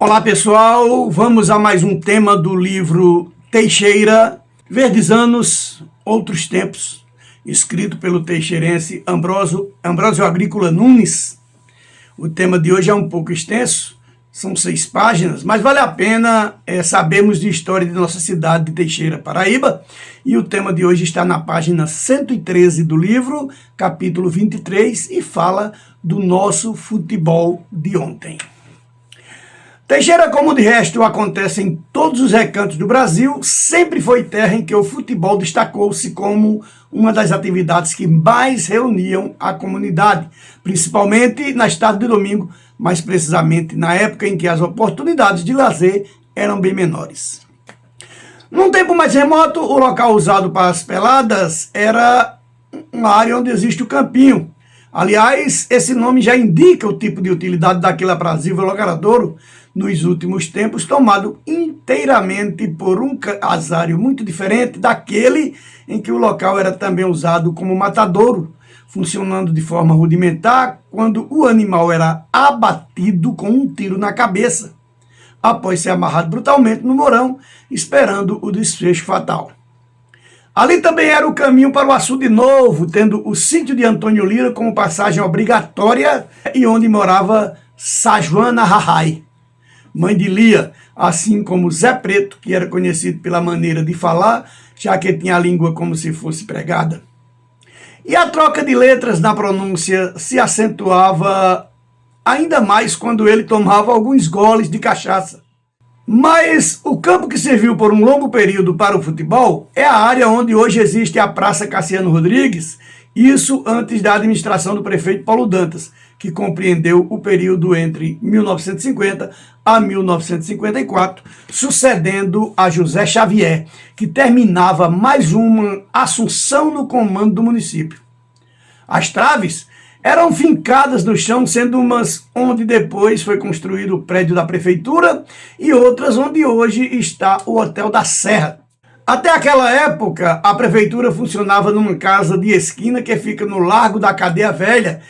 Olá pessoal, vamos a mais um tema do livro Teixeira, Verdes Anos, Outros Tempos, escrito pelo teixeirense Ambrósio Agrícola Nunes. O tema de hoje é um pouco extenso, são 6 páginas, mas vale a pena sabermos de história de nossa cidade de Teixeira, Paraíba, e o tema de hoje está na página 113 do livro, capítulo 23, e fala do nosso futebol de ontem. Teixeira, como de resto acontece em todos os recantos do Brasil, sempre foi terra em que o futebol destacou-se como uma das atividades que mais reuniam a comunidade, principalmente nas tardes de domingo, mais precisamente na época em que as oportunidades de lazer eram bem menores. Num tempo mais remoto, o local usado para as peladas era uma área onde existe o campinho. Aliás, esse nome já indica o tipo de utilidade daquele aprazível logradouro, nos últimos tempos, tomado inteiramente por um casário muito diferente daquele em que o local era também usado como matadouro, funcionando de forma rudimentar quando o animal era abatido com um tiro na cabeça, após ser amarrado brutalmente no morão, esperando o desfecho fatal. Ali também era o caminho para o Açude Novo, tendo o sítio de Antônio Lira como passagem obrigatória e onde morava Sajoana Rahai, mãe de Lia, assim como Zé Preto, que era conhecido pela maneira de falar, já que tinha a língua como se fosse pregada. E a troca de letras na pronúncia se acentuava ainda mais quando ele tomava alguns goles de cachaça. Mas o campo que serviu por um longo período para o futebol é a área onde hoje existe a Praça Cassiano Rodrigues, isso antes da administração do prefeito Paulo Dantas, que compreendeu o período entre 1950 a 1954, sucedendo a José Xavier, que terminava mais uma assunção no comando do município. As traves eram fincadas no chão, sendo umas onde depois foi construído o prédio da prefeitura e outras onde hoje está o Hotel da Serra. Até aquela época, a prefeitura funcionava numa casa de esquina que fica no Largo da Cadeia Velha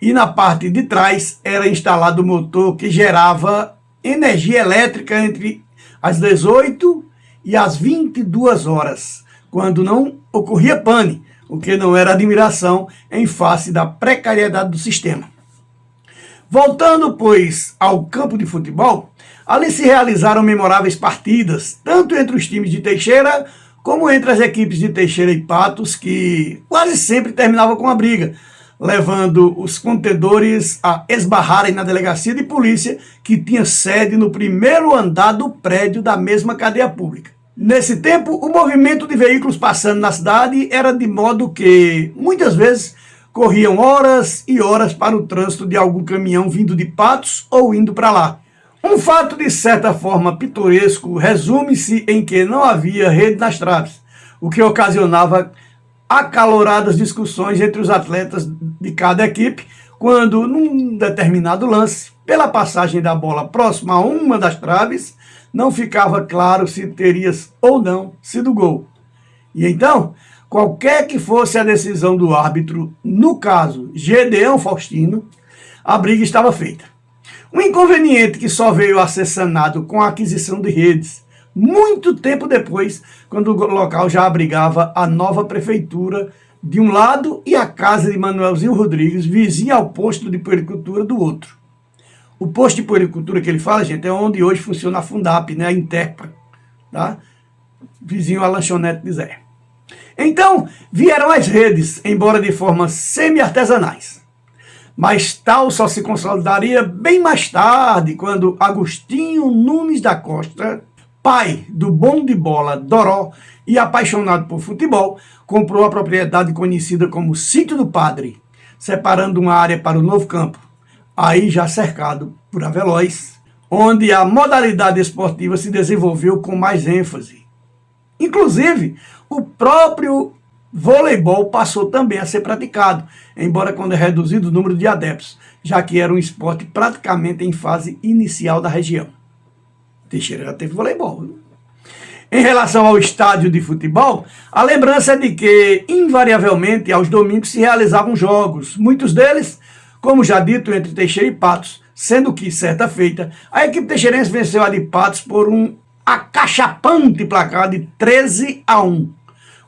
e na parte de trás era instalado o motor que gerava energia elétrica entre as 18 e as 22 horas, quando não ocorria pane, o que não era admiração em face da precariedade do sistema. Voltando, pois, ao campo de futebol, ali se realizaram memoráveis partidas, tanto entre os times de Teixeira, como entre as equipes de Teixeira e Patos, que quase sempre terminavam com a briga, levando os contendores a esbarrarem na delegacia de polícia, que tinha sede no primeiro andar do prédio da mesma cadeia pública. Nesse tempo, o movimento de veículos passando na cidade era de modo que, muitas vezes, corriam horas e horas para o trânsito de algum caminhão vindo de Patos ou indo para lá. Um fato de certa forma pitoresco resume-se em que não havia rede nas traves, o que ocasionava acaloradas discussões entre os atletas de cada equipe, quando, num determinado lance, pela passagem da bola próxima a uma das traves, não ficava claro se teria ou não sido gol. E então, qualquer que fosse a decisão do árbitro, no caso Gedeão Faustino, a briga estava feita. Um inconveniente que só veio a ser sanado com a aquisição de redes, muito tempo depois, quando o local já abrigava a nova prefeitura de um lado e a casa de Manuelzinho Rodrigues, vizinha ao posto de puericultura do outro. O posto de puericultura que ele fala, gente, é onde hoje funciona a Fundap, né, a Interpa, tá? Vizinho à lanchonete de Zé. Então, vieram as redes, embora de forma semi-artesanais. Mas tal só se consolidaria bem mais tarde, quando Agostinho Nunes da Costa, pai do bom de bola Doró e apaixonado por futebol, comprou a propriedade conhecida como Sítio do Padre, separando uma área para o novo campo, aí já cercado por Aveloz, onde a modalidade esportiva se desenvolveu com mais ênfase. Inclusive, o próprio voleibol passou também a ser praticado, embora quando é reduzido o número de adeptos, já que era um esporte praticamente em fase inicial da região. Teixeira já teve voleibol. Em relação ao estádio de futebol, a lembrança é de que, invariavelmente, aos domingos se realizavam jogos, muitos deles, como já dito, entre Teixeira e Patos, sendo que, certa feita, a equipe teixeirense venceu a de Patos por um acachapante placar de 13-1.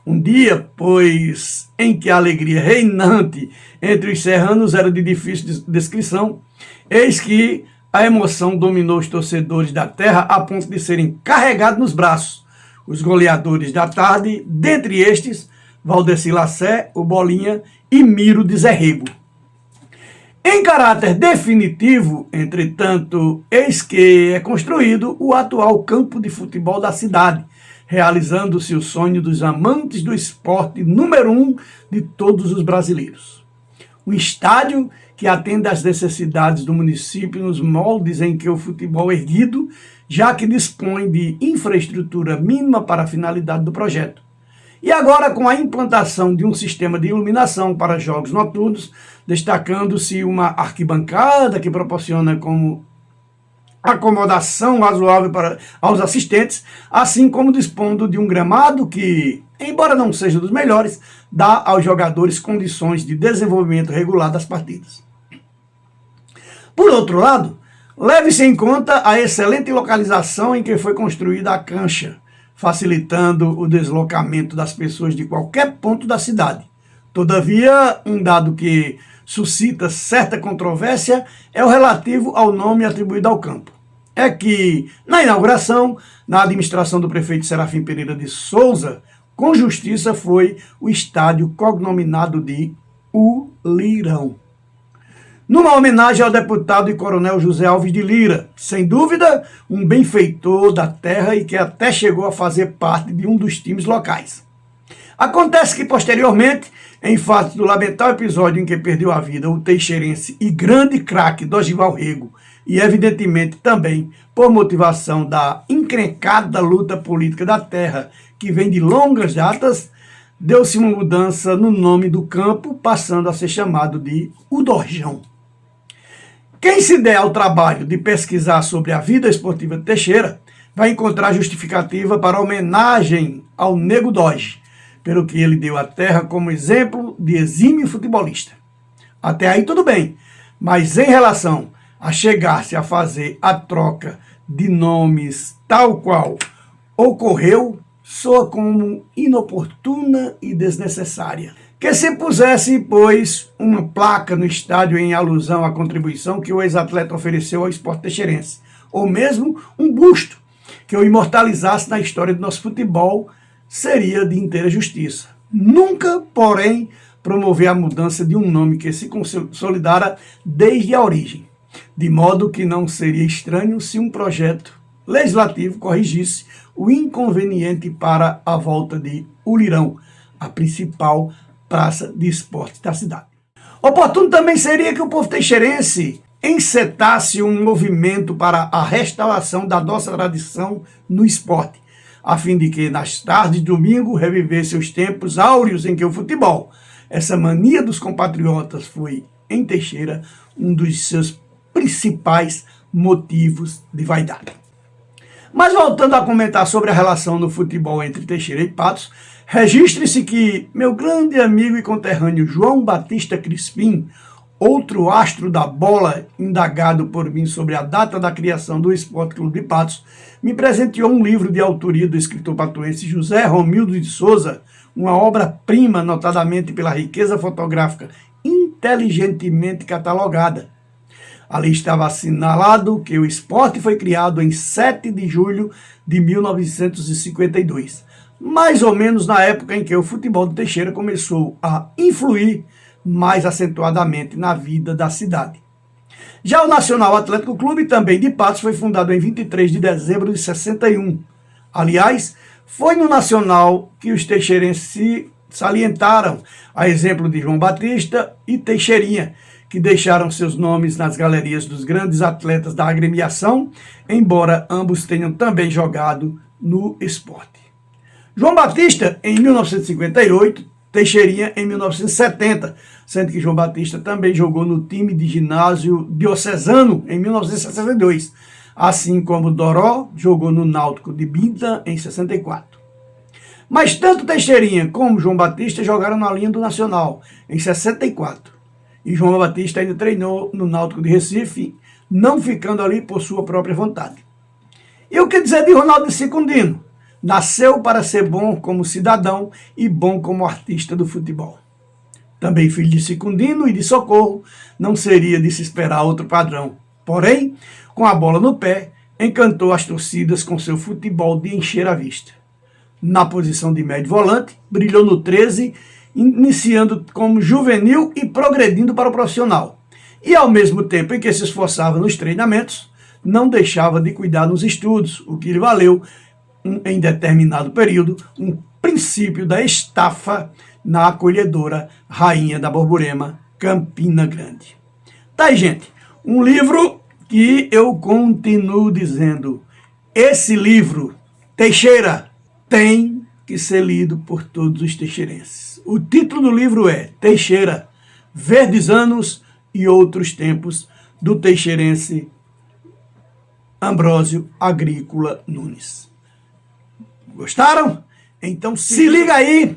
Um dia, pois, em que a alegria reinante entre os serranos era de difícil descrição, eis que a emoção dominou os torcedores da terra a ponto de serem carregados nos braços os goleadores da tarde, dentre estes, Valdeci Lassé, o Bolinha e Miro de Zé Rego. Em caráter definitivo, entretanto, eis que é construído o atual campo de futebol da cidade, realizando-se o sonho dos amantes do esporte número 1 de todos os brasileiros. Um estádio que atende às necessidades do município nos moldes em que o futebol é erguido, já que dispõe de infraestrutura mínima para a finalidade do projeto. E agora com a implantação de um sistema de iluminação para jogos noturnos, destacando-se uma arquibancada que proporciona como acomodação razoável aos assistentes, assim como dispondo de um gramado que, embora não seja dos melhores, dá aos jogadores condições de desenvolvimento regular das partidas. Por outro lado, leve-se em conta a excelente localização em que foi construída a cancha, facilitando o deslocamento das pessoas de qualquer ponto da cidade. Todavia, um dado que suscita certa controvérsia é o relativo ao nome atribuído ao campo. É que, na inauguração, na administração do prefeito Serafim Pereira de Souza, com justiça foi o estádio cognominado de O Lirão, numa homenagem ao deputado e coronel José Alves de Lira, sem dúvida um benfeitor da terra e que até chegou a fazer parte de um dos times locais. Acontece que, posteriormente, em face do lamentável episódio em que perdeu a vida o teixeirense e grande craque Dorival Rego, e evidentemente também por motivação da encrencada luta política da terra, que vem de longas datas, deu-se uma mudança no nome do campo, passando a ser chamado de O Dorjão. Quem se der ao trabalho de pesquisar sobre a vida esportiva de Teixeira, vai encontrar justificativa para a homenagem ao Nego Doge, pelo que ele deu à terra como exemplo de exímio futebolista. Até aí tudo bem, mas em relação a chegar-se a fazer a troca de nomes tal qual ocorreu, soa como inoportuna e desnecessária. Que se pusesse, pois, uma placa no estádio em alusão à contribuição que o ex-atleta ofereceu ao esporte teixeirense, ou mesmo um busto que o imortalizasse na história do nosso futebol, seria de inteira justiça. Nunca, porém, promover a mudança de um nome que se consolidara desde a origem, de modo que não seria estranho se um projeto legislativo corrigisse o inconveniente para a volta de O Lirão, a principal praça de esporte da cidade. Oportuno também seria que o povo teixeirense encetasse um movimento para a restauração da nossa tradição no esporte, a fim de que nas tardes de domingo revivesse os tempos áureos em que o futebol, essa mania dos compatriotas, foi, em Teixeira, um dos seus principais motivos de vaidade. Mas voltando a comentar sobre a relação no futebol entre Teixeira e Patos, registre-se que meu grande amigo e conterrâneo João Batista Crispim, outro astro da bola, indagado por mim sobre a data da criação do Esporte Clube de Patos, me presenteou um livro de autoria do escritor patuense José Romildo de Souza, uma obra-prima notadamente pela riqueza fotográfica inteligentemente catalogada. Ali estava assinalado que o esporte foi criado em 7 de julho de 1952, mais ou menos na época em que o futebol de Teixeira começou a influir mais acentuadamente na vida da cidade. Já o Nacional Atlético Clube, também de Patos, foi fundado em 23 de dezembro de 61. Aliás, foi no Nacional que os teixeirenses se salientaram, a exemplo de João Batista e Teixeirinha, que deixaram seus nomes nas galerias dos grandes atletas da agremiação, embora ambos tenham também jogado no esporte. João Batista, em 1958, Teixeirinha, em 1970, sendo que João Batista também jogou no time de ginásio diocesano, em 1962, assim como Doró jogou no Náutico de Binta, em 64. Mas tanto Teixeirinha como João Batista jogaram na linha do Nacional, em 64. E João Batista ainda treinou no Náutico de Recife, não ficando ali por sua própria vontade. E o que dizer de Ronaldo Secundino? Nasceu para ser bom como cidadão e bom como artista do futebol. Também filho de Secundino e de Socorro, não seria de se esperar outro padrão. Porém, com a bola no pé, encantou as torcidas com seu futebol de encher a vista. Na posição de médio volante, brilhou no 13, iniciando como juvenil e progredindo para o profissional. E ao mesmo tempo em que se esforçava nos treinamentos, não deixava de cuidar nos estudos, o que lhe valeu, em determinado período, um princípio da estafa na acolhedora Rainha da Borborema, Campina Grande. Tá aí, gente, um livro que eu continuo dizendo, esse livro, Teixeira, tem que ser lido por todos os teixeirenses. O título do livro é Teixeira, Verdes Anos e Outros Tempos, do teixeirense Ambrósio Agrícola Nunes. Gostaram? Então se liga aí,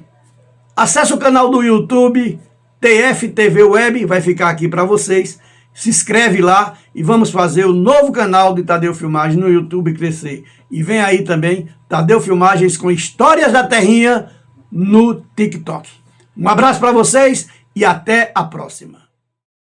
acesse o canal do YouTube, TFTV Web, vai ficar aqui para vocês. Se inscreve lá e vamos fazer o novo canal de Tadeu Filmagens no YouTube crescer. E vem aí também Tadeu Filmagens com histórias da terrinha no TikTok. Um abraço para vocês e até a próxima.